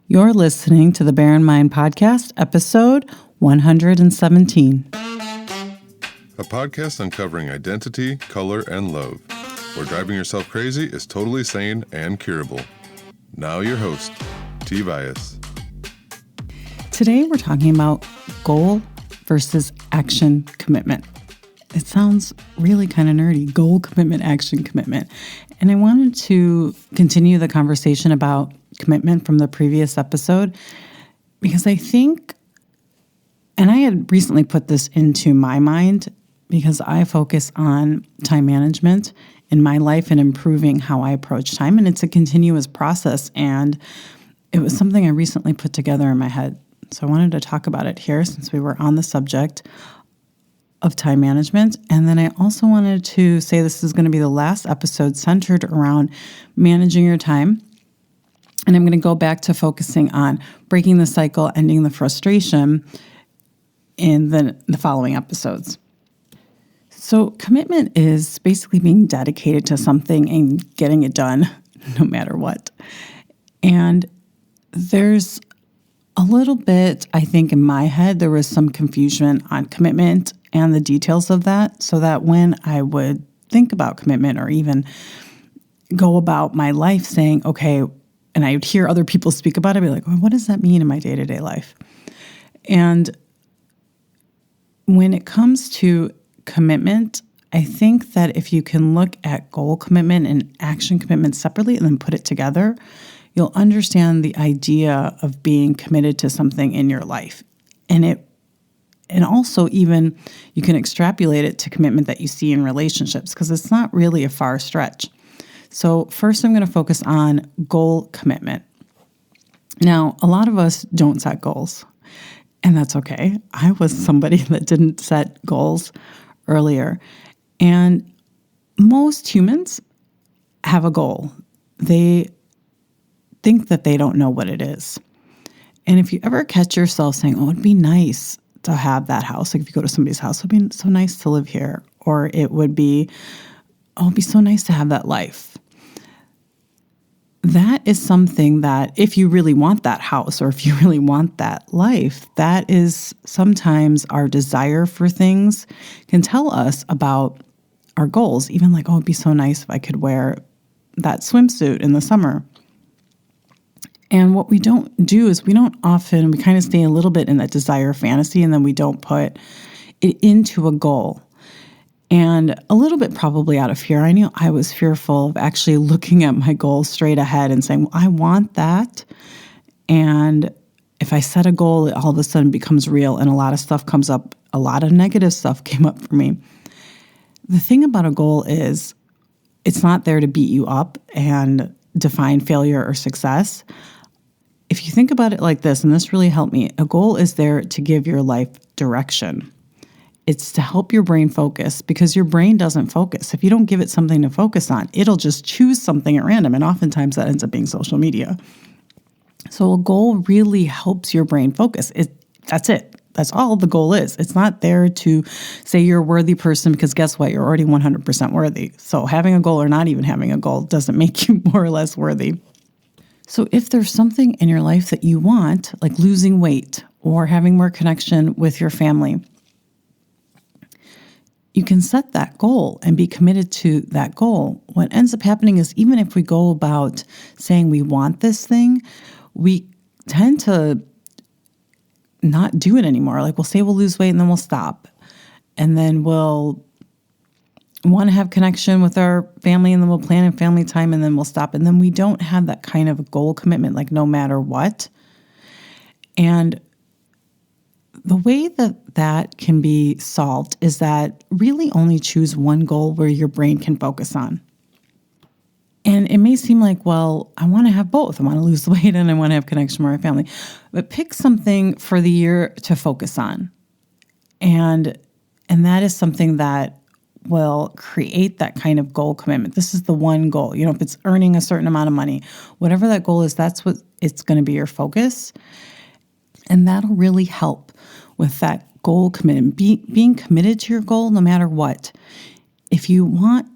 You're listening to the Bear in Mind Podcast, episode 117. A podcast uncovering identity, color, and love, where driving yourself crazy is totally sane and curable. Now your host, T. Vias. Today we're talking about goal versus action commitment. It sounds really kind of nerdy, goal commitment, action commitment. And I wanted to continue the conversation about commitment from the previous episode because I think, and I had recently put this into my mind because I focus on time management in my life and improving how I approach time. And it's a continuous process. And it was something I recently put together in my head. So I wanted to talk about it here since we were on the subject of time management. And then I also wanted to say this is going to be the last episode centered around managing your time. And I'm going to go back to focusing on breaking the cycle, ending the frustration in the following episodes. So commitment is basically being dedicated to something and getting it done no matter what. And there's a little bit, I think in my head, there was some confusion on commitment and the details of that, so that when I would think about commitment or even go about my life saying, okay, and I would hear other people speak about it, I'd be like, well, what does that mean in my day-to-day life? And when it comes to commitment, I think that if you can look at goal commitment and action commitment separately and then put it together, you'll understand the idea of being committed to something in your life. And also even you can extrapolate it to commitment that you see in relationships because it's not really a far stretch. So first I'm going to focus on goal commitment. Now, a lot of us don't set goals, and that's okay. I was somebody that didn't set goals earlier. And most humans have a goal. They think that they don't know what it is. And if you ever catch yourself saying, oh, it'd be nice to have that house. Like if you go to somebody's house, it'd be so nice to live here. Or it would be, oh, it'd be so nice to have that life. That is something that if you really want that house or if you really want that life, that is sometimes our desire for things can tell us about our goals. Even like, oh, it'd be so nice if I could wear that swimsuit in the summer. And what we don't do is we kind of stay a little bit in that desire fantasy and then we don't put it into a goal. And a little bit probably out of fear. I knew I was fearful of actually looking at my goal straight ahead and saying, well, I want that. And if I set a goal, it all of a sudden becomes real and a lot of stuff comes up. A lot of negative stuff came up for me. The thing about a goal is it's not there to beat you up and define failure or success. If you think about it like this, and this really helped me, a goal is there to give your life direction. It's to help your brain focus because your brain doesn't focus. If you don't give it something to focus on, it'll just choose something at random. And oftentimes that ends up being social media. So a goal really helps your brain focus. That's it. That's all the goal is. It's not there to say you're a worthy person because guess what? You're already 100% worthy. So having a goal or not even having a goal doesn't make you more or less worthy. So if there's something in your life that you want, like losing weight or having more connection with your family, you can set that goal and be committed to that goal. What ends up happening is even if we go about saying we want this thing, we tend to not do it anymore. Like we'll say we'll lose weight and then we'll stop. And then we'll want to have connection with our family and then we'll plan in family time and then we'll stop. And then we don't have that kind of goal commitment, like no matter what. And the way that can be solved is that really only choose one goal where your brain can focus on. And it may seem like, well, I want to have both. I want to lose the weight and I want to have connection with my family. But pick something for the year to focus on. And that is something that will create that kind of goal commitment. This is the one goal. You know, if it's earning a certain amount of money, whatever that goal is, that's what it's going to be your focus. And that'll really help with that goal commitment, being committed to your goal no matter what. If you want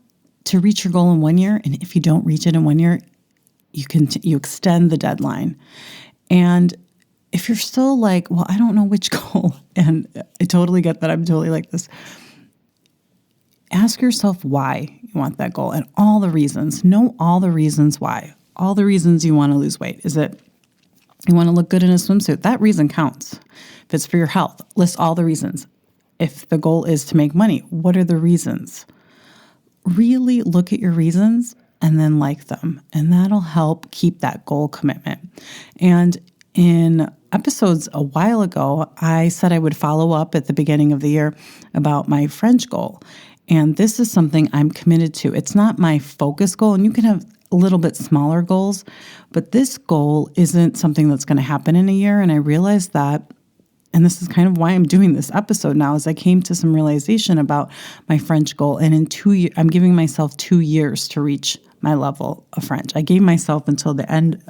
to reach your goal in 1 year, and if you don't reach it in 1 year, you extend the deadline. And if you're still like, well, I don't know which goal, and I totally get that, I'm totally like this, ask yourself why you want that goal and all the reasons. Know all the reasons why. All the reasons you want to lose weight. Is it you want to look good in a swimsuit? That reason counts. If it's for your health, list all the reasons. If the goal is to make money, what are the reasons? Really look at your reasons and then like them. And that'll help keep that goal commitment. And in episodes a while ago, I said I would follow up at the beginning of the year about my French goal. And this is something I'm committed to. It's not my focus goal, and you can have a little bit smaller goals, but this goal isn't something that's going to happen in a year. And I realized that, and this is kind of why I'm doing this episode now, is I came to some realization about my French goal. And in 2 years, I'm giving myself 2 years to reach my level of French. I gave myself until the end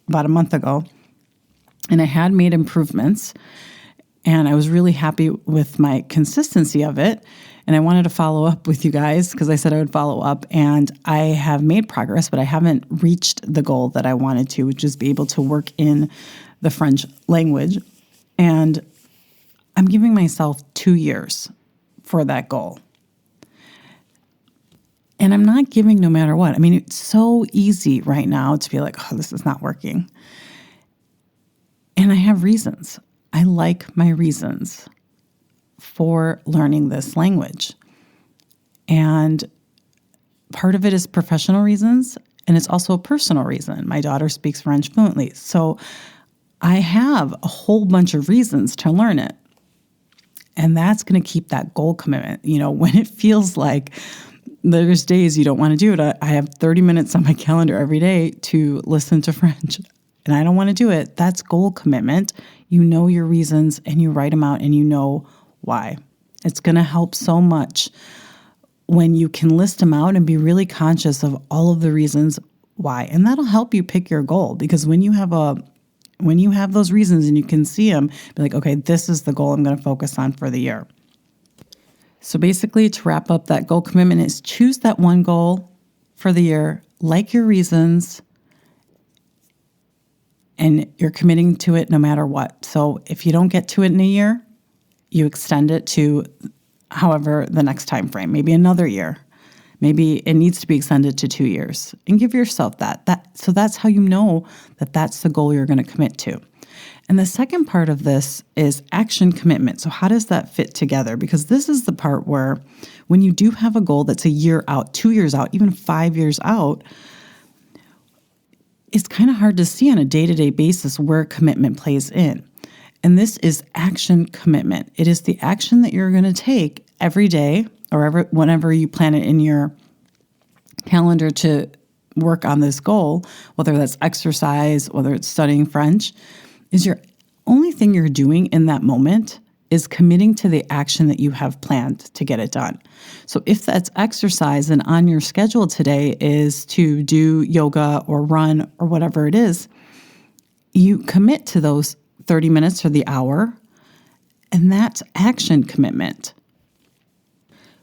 about a month ago, and I had made improvements, and I was really happy with my consistency of it. And I wanted to follow up with you guys because I said I would follow up, and I have made progress, but I haven't reached the goal that I wanted to, which is be able to work in the French language. And I'm giving myself 2 years for that goal. And I'm not giving no matter what. I mean, it's so easy right now to be like, oh, this is not working. And I have reasons. I like my reasons for learning this language. And part of it is professional reasons, and it's also a personal reason. My daughter speaks French fluently. So I have a whole bunch of reasons to learn it. And that's going to keep that goal commitment. You know, when it feels like there's days you don't want to do it, I have 30 minutes on my calendar every day to listen to French, and I don't want to do it. That's goal commitment. You know your reasons, and you write them out, and you know why. It's going to help so much when you can list them out and be really conscious of all of the reasons why. And that'll help you pick your goal, because when you have those reasons and you can see them, be like, okay, this is the goal I'm going to focus on for the year. So basically, to wrap up, that goal commitment is choose that one goal for the year, like your reasons, and you're committing to it no matter what. So if you don't get to it in a year, you extend it to however the next time frame, maybe another year. Maybe it needs to be extended to 2 years, and give yourself that. So that's how you know that that's the goal you're going to commit to. And the second part of this is action commitment. So how does that fit together? Because this is the part where when you do have a goal that's a year out, 2 years out, even 5 years out, it's kind of hard to see on a day-to-day basis where commitment plays in. And this is action commitment. It is the action that you're going to take every day or whenever you plan it in your calendar to work on this goal, whether that's exercise, whether it's studying French, is your only thing you're doing in that moment is committing to the action that you have planned to get it done. So if that's exercise and on your schedule today is to do yoga or run or whatever it is, you commit to those 30 minutes or the hour, and that's action commitment.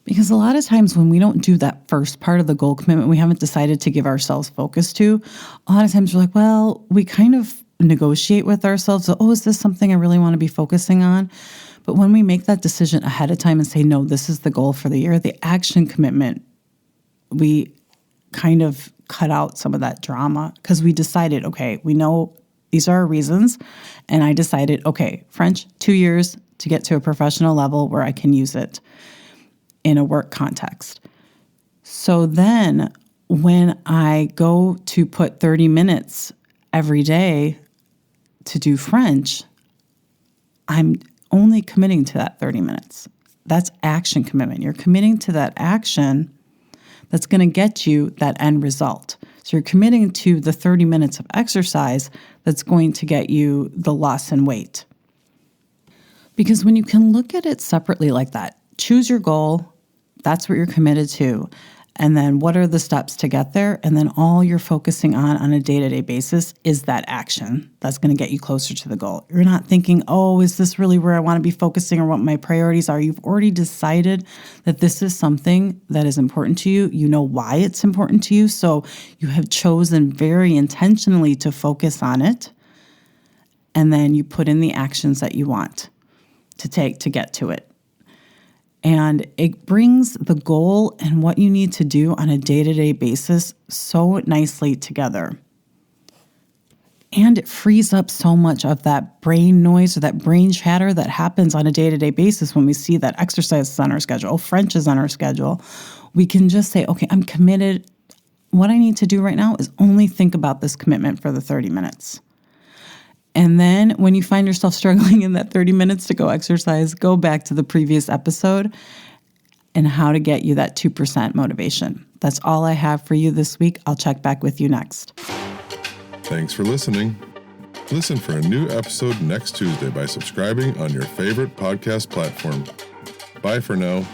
Because a lot of times when we don't do that first part of the goal commitment, we haven't decided to give ourselves focus to, a lot of times we're like, well, we kind of negotiate with ourselves, oh, is this something I really want to be focusing on? But when we make that decision ahead of time and say, no, this is the goal for the year, the action commitment, we kind of cut out some of that drama because we decided, okay, we know these are our reasons. And I decided, okay, French, 2 years to get to a professional level where I can use it in a work context. So then when I go to put 30 minutes every day to do French, I'm only committing to that 30 minutes. That's action commitment. You're committing to that action that's going to get you that end result. So you're committing to the 30 minutes of exercise that's going to get you the loss in weight. Because when you can look at it separately like that, choose your goal, that's what you're committed to, and then what are the steps to get there, and then all you're focusing on a day-to-day basis is that action that's going to get you closer to the goal. You're not thinking, oh, is this really where I want to be focusing or what my priorities are? You've already decided that this is something that is important to you. You know why it's important to you, so you have chosen very intentionally to focus on it. and then you put in the actions that you want to take to get to it. And it brings the goal and what you need to do on a day-to-day basis so nicely together. And it frees up so much of that brain noise or that brain chatter that happens on a day-to-day basis when we see that exercise is on our schedule, French is on our schedule. We can just say, okay, I'm committed. What I need to do right now is only think about this commitment for the 30 minutes. And then when you find yourself struggling in that 30 minutes to go exercise, go back to the previous episode and how to get you that 2% motivation. That's all I have for you this week. I'll check back with you next. Thanks for listening. Listen for a new episode next Tuesday by subscribing on your favorite podcast platform. Bye for now.